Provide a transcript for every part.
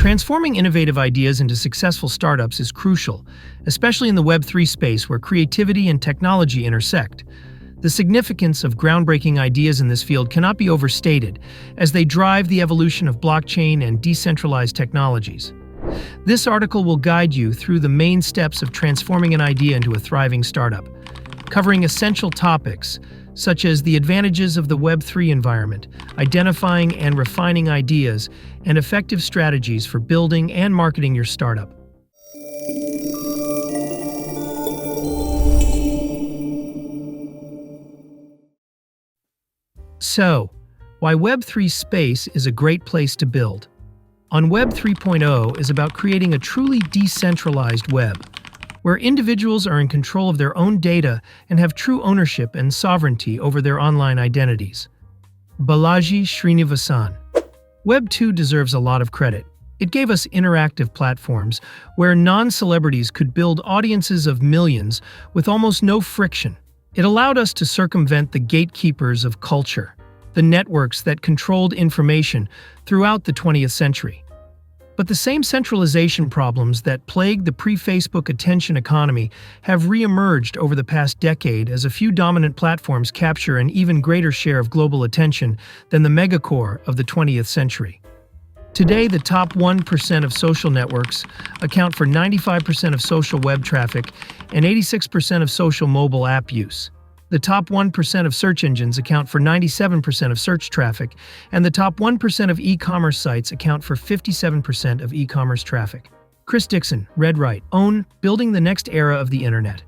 Transforming innovative ideas into successful startups is crucial, especially in the Web3 space where creativity and technology intersect. The significance of groundbreaking ideas in this field cannot be overstated, as they drive the evolution of blockchain and decentralized technologies. This article will guide you through the main steps of transforming an idea into a thriving startup, covering essential topics such as the advantages of the Web3 environment, identifying and refining ideas, and effective strategies for building and marketing your startup. So, why Web3 space is a great place to build? On Web 3.0 is about creating a truly decentralized web, where individuals are in control of their own data and have true ownership and sovereignty over their online identities. Balaji Srinivasan. Web 2 deserves a lot of credit. It gave us interactive platforms where non-celebrities could build audiences of millions with almost no friction. It allowed us to circumvent the gatekeepers of culture, the networks that controlled information throughout the 20th century. But the same centralization problems that plagued the pre-Facebook attention economy have re-emerged over the past decade as a few dominant platforms capture an even greater share of global attention than the megacore of the 20th century. Today, the top 1% of social networks account for 95% of social web traffic and 86% of social mobile app use. The top 1% of search engines account for 97% of search traffic, and the top 1% of e-commerce sites account for 57% of e-commerce traffic. Chris Dixon, RedRight, own Building the Next Era of the Internet.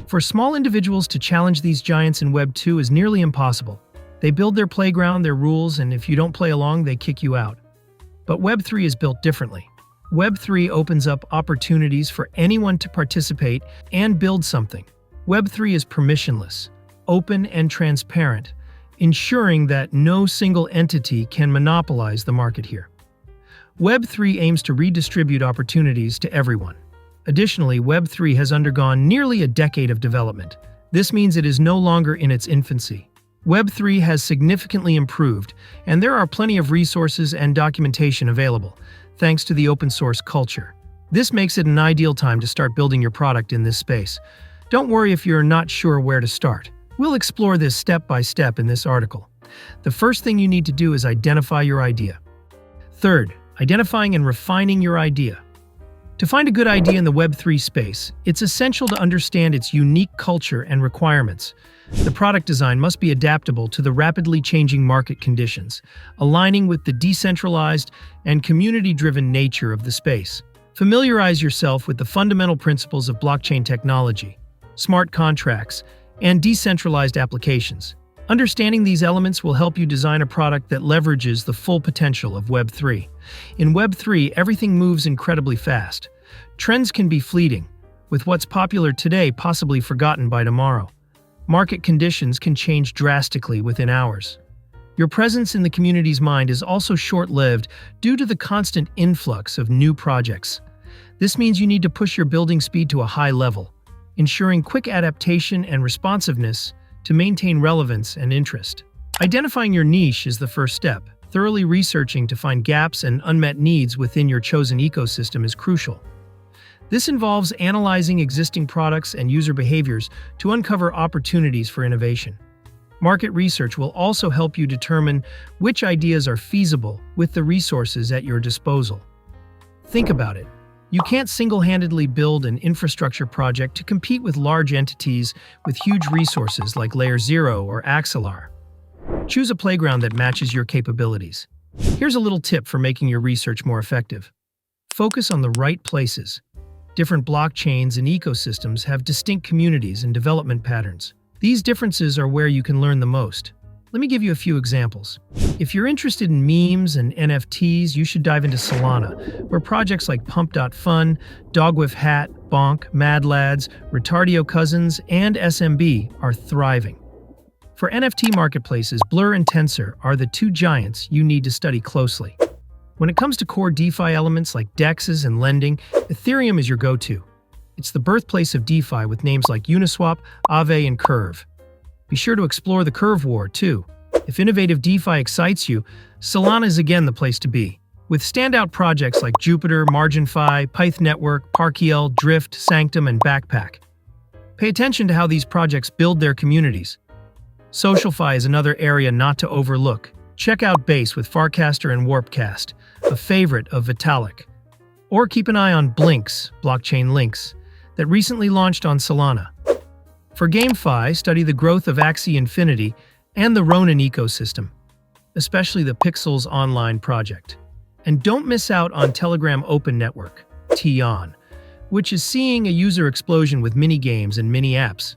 For small individuals to challenge these giants in Web 2 is nearly impossible. They build their playground, their rules, and if you don't play along, they kick you out. But Web 3 is built differently. Web 3 opens up opportunities for anyone to participate and build something. Web 3 is permissionless, open, and transparent, ensuring that no single entity can monopolize the market here. Web 3 aims to redistribute opportunities to everyone. Additionally, Web 3 has undergone nearly a decade of development. This means it is no longer in its infancy. Web 3 has significantly improved, and there are plenty of resources and documentation available, thanks to the open source culture. This makes it an ideal time to start building your product in this space. Don't worry if you're not sure where to start. We'll explore this step by step in this article. The first thing you need to do is identify your idea. Third, identifying and refining your idea. To find a good idea in the Web3 space, it's essential to understand its unique culture and requirements. The product design must be adaptable to the rapidly changing market conditions, aligning with the decentralized and community-driven nature of the space. Familiarize yourself with the fundamental principles of blockchain technology, smart contracts, and decentralized applications. Understanding these elements will help you design a product that leverages the full potential of Web 3. In Web 3, everything moves incredibly fast. Trends can be fleeting, with what's popular today possibly forgotten by tomorrow. Market conditions can change drastically within hours. Your presence in the community's mind is also short-lived due to the constant influx of new projects. This means you need to push your building speed to a high level, ensuring quick adaptation and responsiveness to maintain relevance and interest. Identifying your niche is the first step. Thoroughly researching to find gaps and unmet needs within your chosen ecosystem is crucial. This involves analyzing existing products and user behaviors to uncover opportunities for innovation. Market research will also help you determine which ideas are feasible with the resources at your disposal. Think about it. You can't single-handedly build an infrastructure project to compete with large entities with huge resources like Layer 0 or Axelar. Choose a playground that matches your capabilities. Here's a little tip for making your research more effective. Focus on the right places. Different blockchains and ecosystems have distinct communities and development patterns. These differences are where you can learn the most. Let me give you a few examples. If you're interested in memes and NFTs, you should dive into Solana, where projects like Pump.Fun, DogWifHat, Bonk, Mad Lads, Retardio Cousins, and SMB are thriving. For NFT marketplaces, Blur and Tensor are the two giants you need to study closely. When it comes to core DeFi elements like DEXs and lending, Ethereum is your go-to. It's the birthplace of DeFi with names like Uniswap, Aave, and Curve. Be sure to explore the Curve War, too. If innovative DeFi excites you, Solana is again the place to be. with standout projects like Jupiter, MarginFi, Pyth Network, Parkiel, Drift, Sanctum, and Backpack. Pay attention to how these projects build their communities. SocialFi is another area not to overlook. Check out Base with Farcaster and Warpcast, a favorite of Vitalik. Or keep an eye on Blinks, blockchain links, that recently launched on Solana. For GameFi, study the growth of Axie Infinity and the Ronin ecosystem, especially the Pixels Online project. And don't miss out on Telegram Open Network, TON, which is seeing a user explosion with mini-games and mini-apps.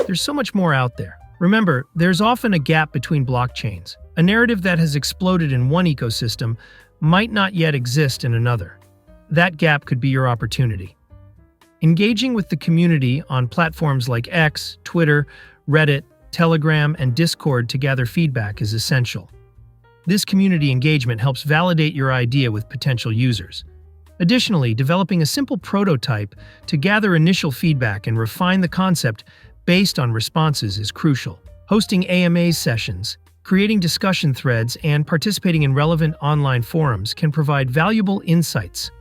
There's so much more out there. Remember, there's often a gap between blockchains. A narrative that has exploded in one ecosystem might not yet exist in another. That gap could be your opportunity. Engaging with the community on platforms like X, Twitter, Reddit, Telegram, and Discord to gather feedback is essential. This community engagement helps validate your idea with potential users. Additionally, developing a simple prototype to gather initial feedback and refine the concept based on responses is crucial. Hosting AMA sessions, creating discussion threads, and participating in relevant online forums can provide valuable insights.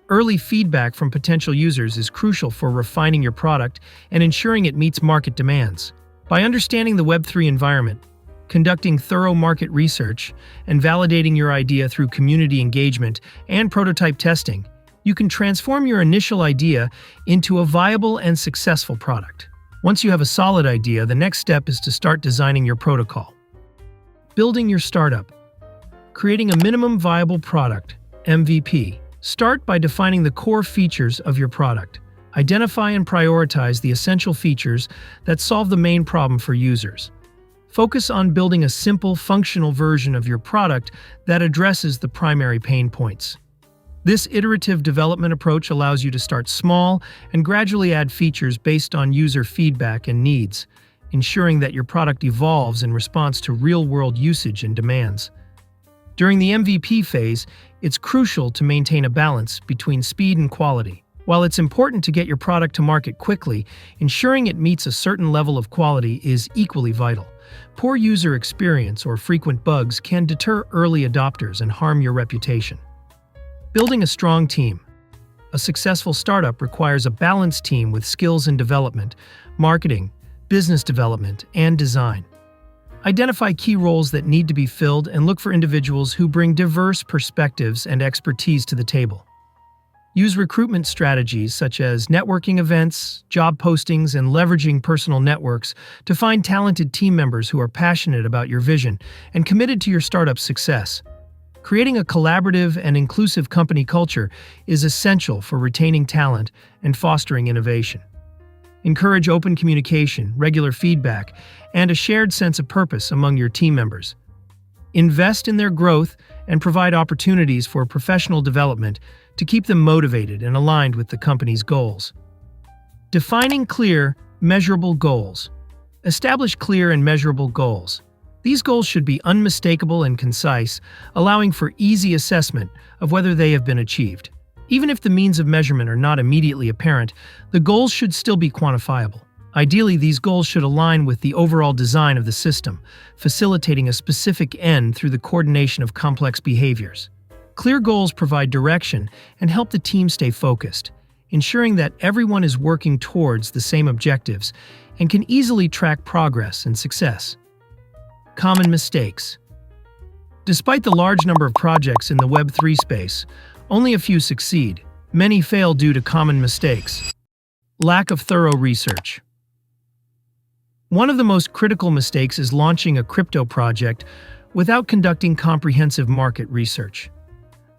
Early feedback from potential users is crucial for refining your product and ensuring it meets market demands. By understanding the Web3 environment, conducting thorough market research, and validating your idea through community engagement and prototype testing, you can transform your initial idea into a viable and successful product. Once you have a solid idea, the next step is to start designing your protocol. Building your startup. Creating a minimum viable product, MVP. Start by defining the core features of your product. Identify and prioritize the essential features that solve the main problem for users. Focus on building a simple, functional version of your product that addresses the primary pain points. This iterative development approach allows you to start small and gradually add features based on user feedback and needs, ensuring that your product evolves in response to real-world usage and demands. During the MVP phase, it's crucial to maintain a balance between speed and quality. While it's important to get your product to market quickly, ensuring it meets a certain level of quality is equally vital. Poor user experience or frequent bugs can deter early adopters and harm your reputation. Building a strong team. A successful startup requires a balanced team with skills in development, marketing, business development, and design. Identify key roles that need to be filled and look for individuals who bring diverse perspectives and expertise to the table. Use recruitment strategies such as networking events, job postings, and leveraging personal networks to find talented team members who are passionate about your vision and committed to your startup's success. Creating a collaborative and inclusive company culture is essential for retaining talent and fostering innovation. Encourage open communication, regular feedback, and a shared sense of purpose among your team members. Invest in their growth and provide opportunities for professional development to keep them motivated and aligned with the company's goals. Defining clear, measurable goals. Establish clear and measurable goals. These goals should be unmistakable and concise, allowing for easy assessment of whether they have been achieved. Even if the means of measurement are not immediately apparent, the goals should still be quantifiable. Ideally, these goals should align with the overall design of the system, facilitating a specific end through the coordination of complex behaviors. Clear goals provide direction and help the team stay focused, ensuring that everyone is working towards the same objectives and can easily track progress and success. Common mistakes. Despite the large number of projects in the Web3 space, only a few succeed. Many fail due to common mistakes. Lack of thorough research. One of the most critical mistakes is launching a crypto project without conducting comprehensive market research.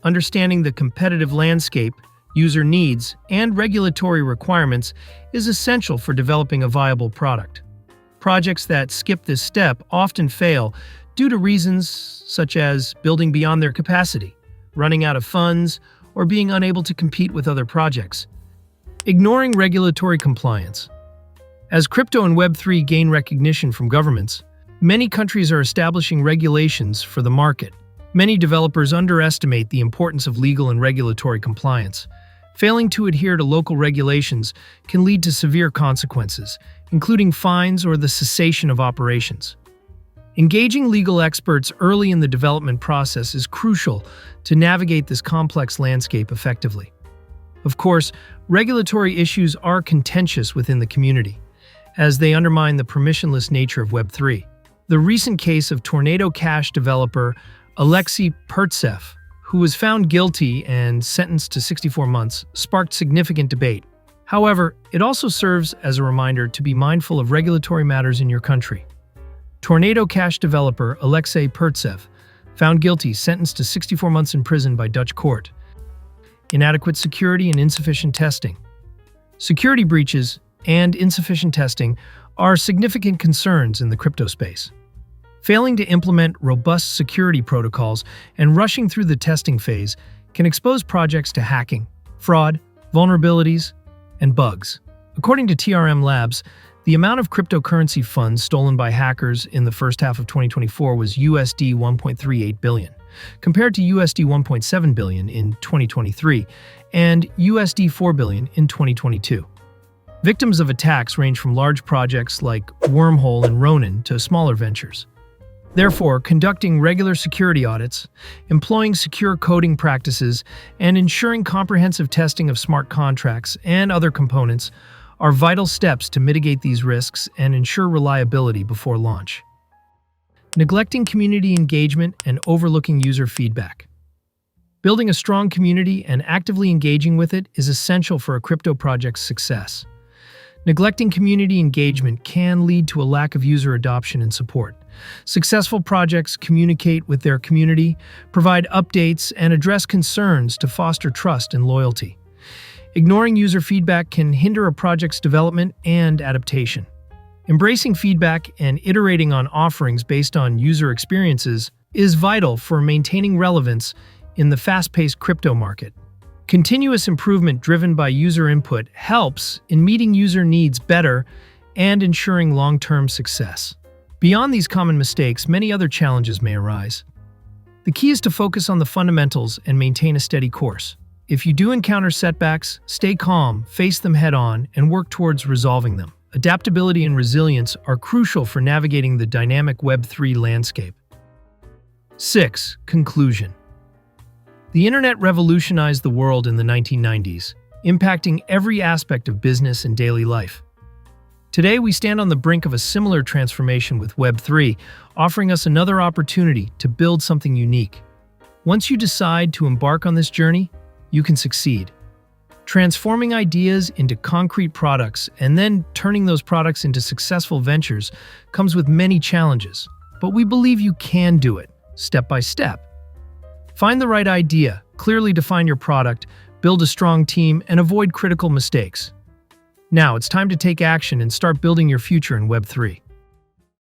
Understanding the competitive landscape, user needs, and regulatory requirements is essential for developing a viable product. Projects that skip this step often fail due to reasons such as building beyond their capacity, running out of funds, or being unable to compete with other projects. Ignoring regulatory compliance. As crypto and Web3 gain recognition from governments, many countries are establishing regulations for the market. Many developers underestimate the importance of legal and regulatory compliance. Failing to adhere to local regulations can lead to severe consequences, including fines or the cessation of operations. Engaging legal experts early in the development process is crucial to navigate this complex landscape effectively. Of course, regulatory issues are contentious within the community, as they undermine the permissionless nature of Web3. The recent case of Tornado Cash developer Alexei Pertsev, who was found guilty and sentenced to 64 months, sparked significant debate. However, it also serves as a reminder to be mindful of regulatory matters in your country. Tornado Cash developer Alexei Pertsev, found guilty, sentenced to 64 months in prison by Dutch court. Inadequate security and insufficient testing. Security breaches and insufficient testing are significant concerns in the crypto space. Failing to implement robust security protocols and rushing through the testing phase can expose projects to hacking, fraud, vulnerabilities, and bugs. According to TRM Labs, the amount of cryptocurrency funds stolen by hackers in the first half of 2024 was USD 1.38 billion, compared to USD 1.7 billion in 2023 and USD 4 billion in 2022. Victims of attacks range from large projects like Wormhole and Ronin to smaller ventures. Therefore, conducting regular security audits, employing secure coding practices, and ensuring comprehensive testing of smart contracts and other components are vital steps to mitigate these risks and ensure reliability before launch. Neglecting community engagement and overlooking user feedback. Building a strong community and actively engaging with it is essential for a crypto project's success. Neglecting community engagement can lead to a lack of user adoption and support. Successful projects communicate with their community, provide updates, and address concerns to foster trust and loyalty. Ignoring user feedback can hinder a project's development and adaptation. Embracing feedback and iterating on offerings based on user experiences is vital for maintaining relevance in the fast-paced crypto market. Continuous improvement driven by user input helps in meeting user needs better and ensuring long-term success. Beyond these common mistakes, many other challenges may arise. The key is to focus on the fundamentals and maintain a steady course. If you do encounter setbacks, stay calm, face them head-on, and work towards resolving them. Adaptability and resilience are crucial for navigating the dynamic Web3 landscape. 6. Conclusion. The internet revolutionized the world in the 1990s, impacting every aspect of business and daily life. Today, we stand on the brink of a similar transformation with Web3, offering us another opportunity to build something unique. Once you decide to embark on this journey, you can succeed. Transforming ideas into concrete products and then turning those products into successful ventures comes with many challenges, but we believe you can do it, step by step. Find the right idea, clearly define your product, build a strong team, and avoid critical mistakes. Now it's time to take action and start building your future in Web3.